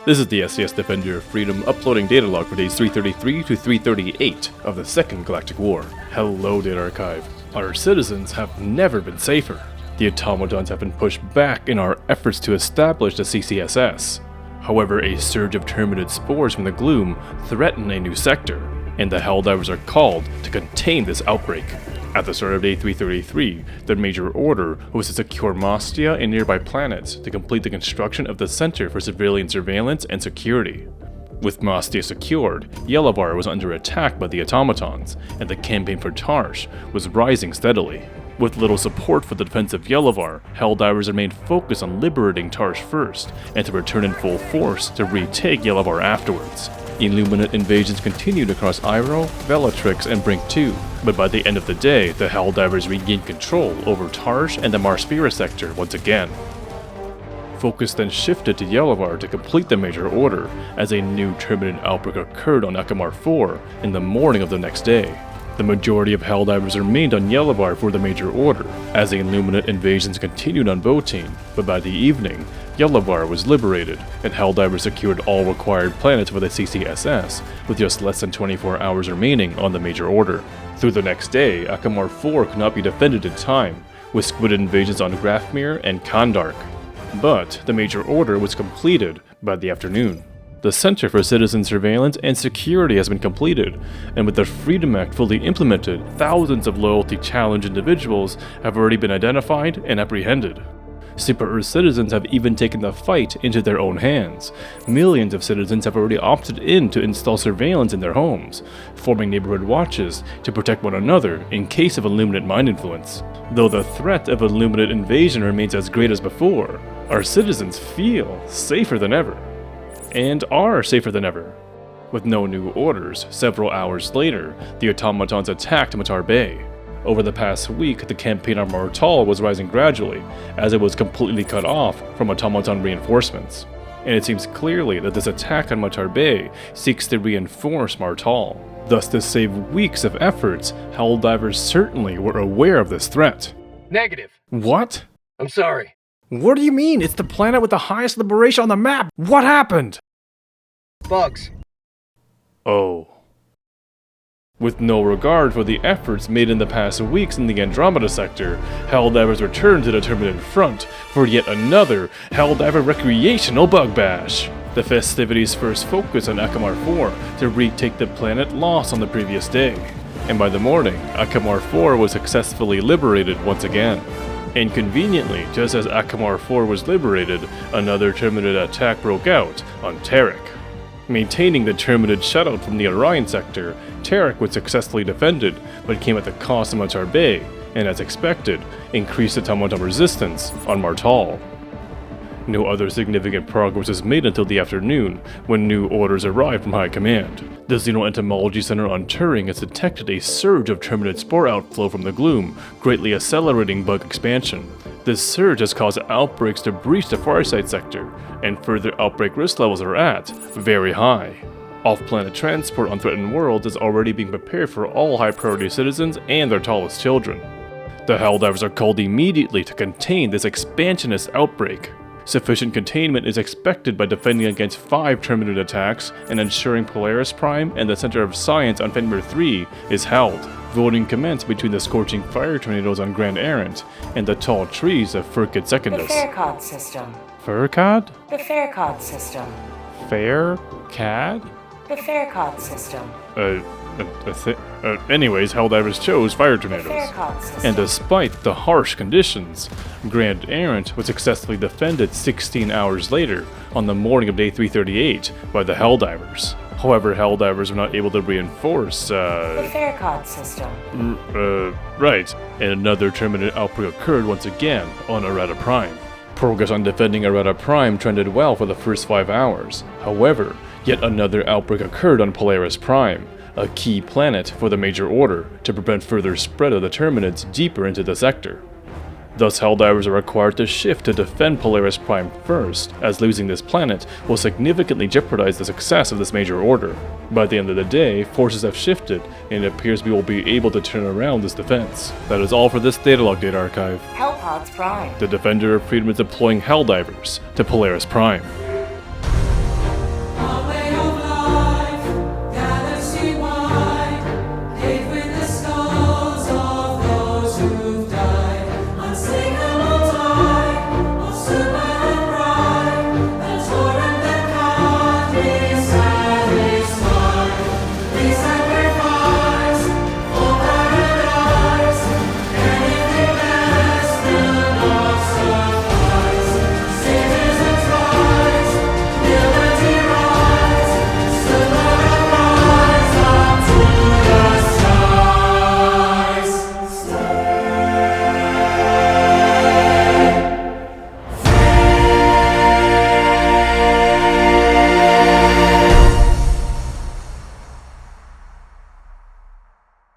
This is the SES Defender of Freedom uploading data log for days 333 to 338 of the Second Galactic War. Hello, Data Archive. Our citizens have never been safer. The automatons have been pushed back in our efforts to establish the CCSS. However, a surge of terminid spores from the Gloom threaten a new sector, and the Helldivers are called to contain this outbreak. At the start of day 333, the major order was to secure Mostia and nearby planets to complete the construction of the Center for Civilian Surveillance and Security. With Mostia secured, Yelavar was under attack by the automatons, and the campaign for Tarsh was rising steadily. With little support for the defense of Yelavar, Helldivers remained focused on liberating Tarsh first, and to return in full force to retake Yelavar afterwards. Illuminate invasions continued across Iroh, Bellatrix, and Brink 2, but by the end of the day, the Helldivers regained control over Tarsh and the Marspira sector once again. Focus then shifted to Yelavar to complete the major order, as a new terminid outbreak occurred on Akamar 4 in the morning of the next day. The majority of Helldivers remained on Yelavar for the major order, as the Illuminate invasions continued on Voteen, but by the evening, Yelavar was liberated, and Helldivers secured all required planets for the CCSS, with just less than 24 hours remaining on the major order. Through the next day, Akamar 4 could not be defended in time, with squid invasions on Grafmir and Kondark. But the major order was completed by the afternoon. The Center for Citizen Surveillance and Security has been completed, and with the Freedom Act fully implemented, thousands of loyalty challenge individuals have already been identified and apprehended. Super Earth citizens have even taken the fight into their own hands. Millions of citizens have already opted in to install surveillance in their homes, forming neighborhood watches to protect one another in case of Illuminate mind influence. Though the threat of Illuminate invasion remains as great as before, our citizens feel safer than ever. And are safer than ever. With no new orders, several hours later, the automatons attacked Matar Bay. Over the past week, the campaign on Martal was rising gradually, as it was completely cut off from automaton reinforcements. And it seems clearly that this attack on Matar Bay seeks to reinforce Martal. Thus, to save weeks of efforts, Helldivers certainly were aware of this threat. Negative. What? I'm sorry. What do you mean? It's the planet with the highest liberation on the map! What happened? Bugs. Oh. With no regard for the efforts made in the past weeks in the Andromeda sector, Helldivers returned to the Terminid front for yet another Helldiver recreational bug bash. The festivities first focused on Akamar 4 to retake the planet lost on the previous day, and by the morning, Akamar 4 was successfully liberated once again. Inconveniently, just as Akamar 4 was liberated, another Terminid attack broke out on Terek. Maintaining the Terminid shutout from the Orion sector, Terek was successfully defended, but came at the cost of Matar Bay, and as expected, increased automaton resistance on Martal. No other significant progress was made until the afternoon, when new orders arrived from High Command. The Xenoentomology Center on Turing has detected a surge of terminid spore outflow from the Gloom, greatly accelerating bug expansion. This surge has caused outbreaks to breach the Farsight sector, and further outbreak risk levels are at very high. Off-planet transport on threatened worlds is already being prepared for all high-priority citizens and their tallest children. The Helldivers are called immediately to contain this expansionist outbreak. Sufficient containment is expected by defending against 5 terminid attacks and ensuring Polaris Prime and the Center of Science on Fenrir 3 is held. Voting commenced between the scorching fire tornadoes on Grand Errant and the tall trees of Furkid Secundus. The Faircod system. Furcad? The Faircod system. Faircad? The Faircod system. Anyways, Helldivers chose fire tornadoes. The Faircod system. And despite the harsh conditions, Grand Errant was successfully defended 16 hours later on the morning of day 338 by the Helldivers. However, Helldivers were not able to reinforce, The Faircod system. Right. And another terminid outbreak occurred once again on Arata Prime. Progress on defending Arata Prime trended well for the first 5 hours. However, yet another outbreak occurred on Polaris Prime, a key planet for the major order, to prevent further spread of the terminids deeper into the sector. Thus, Helldivers are required to shift to defend Polaris Prime first, as losing this planet will significantly jeopardize the success of this major order. By the end of the day, forces have shifted, and it appears we will be able to turn around this defense. That is all for this Datalog Data Archive. Hellpods Prime. The Defender of Freedom is deploying Helldivers to Polaris Prime.